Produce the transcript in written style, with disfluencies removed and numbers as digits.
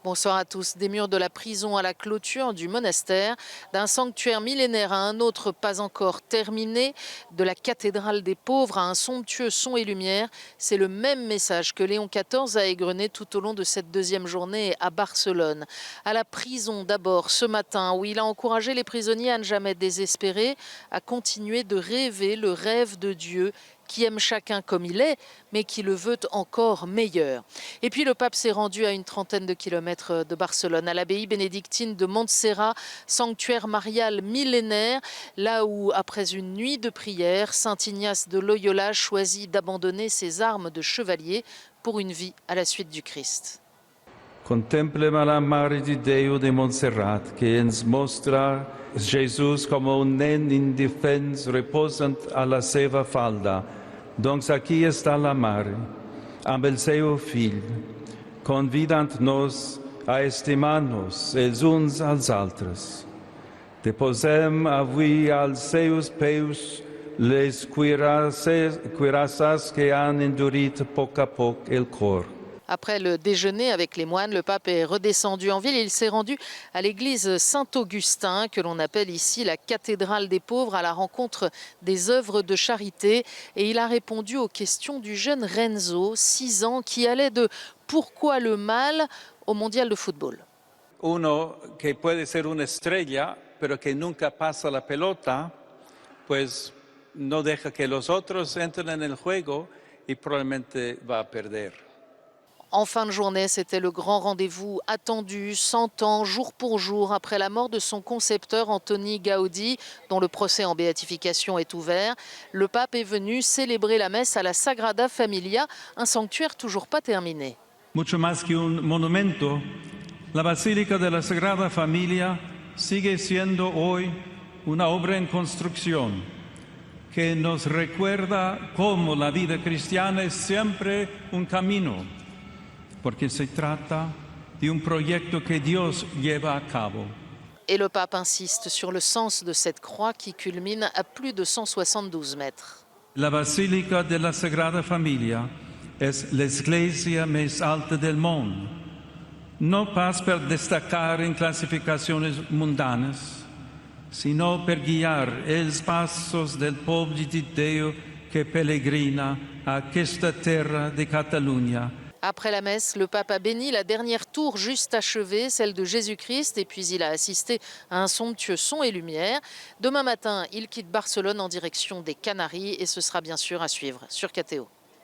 Bonsoir à tous. Des murs de la prison à la clôture du monastère, d'un sanctuaire millénaire à un autre pas encore terminé, de la cathédrale des pauvres à un somptueux son et lumière, c'est le même message que Léon XIV a égrené tout au long de cette deuxième journée à Barcelone. À la prison d'abord ce matin, où il a encouragé les prisonniers à ne jamais désespérer, à continuer de rêver le rêve de Dieu qui aime chacun comme il est, mais qui le veut encore meilleur. Et puis le pape s'est rendu à une trentaine de kilomètres de Barcelone, à l'abbaye bénédictine de Montserrat, sanctuaire marial millénaire, là où, après une nuit de prière, saint Ignace de Loyola choisit d'abandonner ses armes de chevalier pour une vie à la suite du Christ. Contemplem la Mare di Deo de Montserrat, que ens mostra Jesus com un nen indefens reposant a la seva falda. Donc aquí està la Mare, amb el seu fill, convidant-nos a estimar-nos els uns als altres. Deposem avui als seus peus les cuirasses que han endurit a poc el cor. Après le déjeuner avec les moines, le pape est redescendu en ville et il s'est rendu à l'église Saint-Augustin, que l'on appelle ici la cathédrale des pauvres, à la rencontre des œuvres de charité. Et il a répondu aux questions du jeune Renzo, 6 ans, qui allait de « Pourquoi le mal ?» au mondial de football. Uno que puede ser una estrella, pero que nunca pasa la pelota, pues no deja que los otros entren en el juego y probablemente va a perder. En fin de journée, c'était le grand rendez-vous attendu, 100 ans, jour pour jour, après la mort de son concepteur Antoni Gaudí, dont le procès en béatification est ouvert. Le pape est venu célébrer la messe à la Sagrada Familia, un sanctuaire toujours pas terminé. Mucho más que un monumento, la Basílica de la Sagrada Familia sigue siendo hoy una obra en construcción que nos recuerda cómo la vida cristiana es siempre un camino, porque se trata de un proyecto que Dios lleva a cabo. Et le pape insiste sur le sens de cette croix qui culmine à plus de 172 mètres. La Basílica de la Sagrada Familia es la iglesia más alta del mundo, no pas per destacar en clasificaciones mundanas, sino per guiar els passos del povo di Dio que peregrina a questa terra de Catalunya. Après la messe, le pape a béni la dernière tour juste achevée, celle de Jésus-Christ, et puis il a assisté à un somptueux son et lumière. Demain matin, il quitte Barcelone en direction des Canaries et ce sera bien sûr à suivre sur KTO.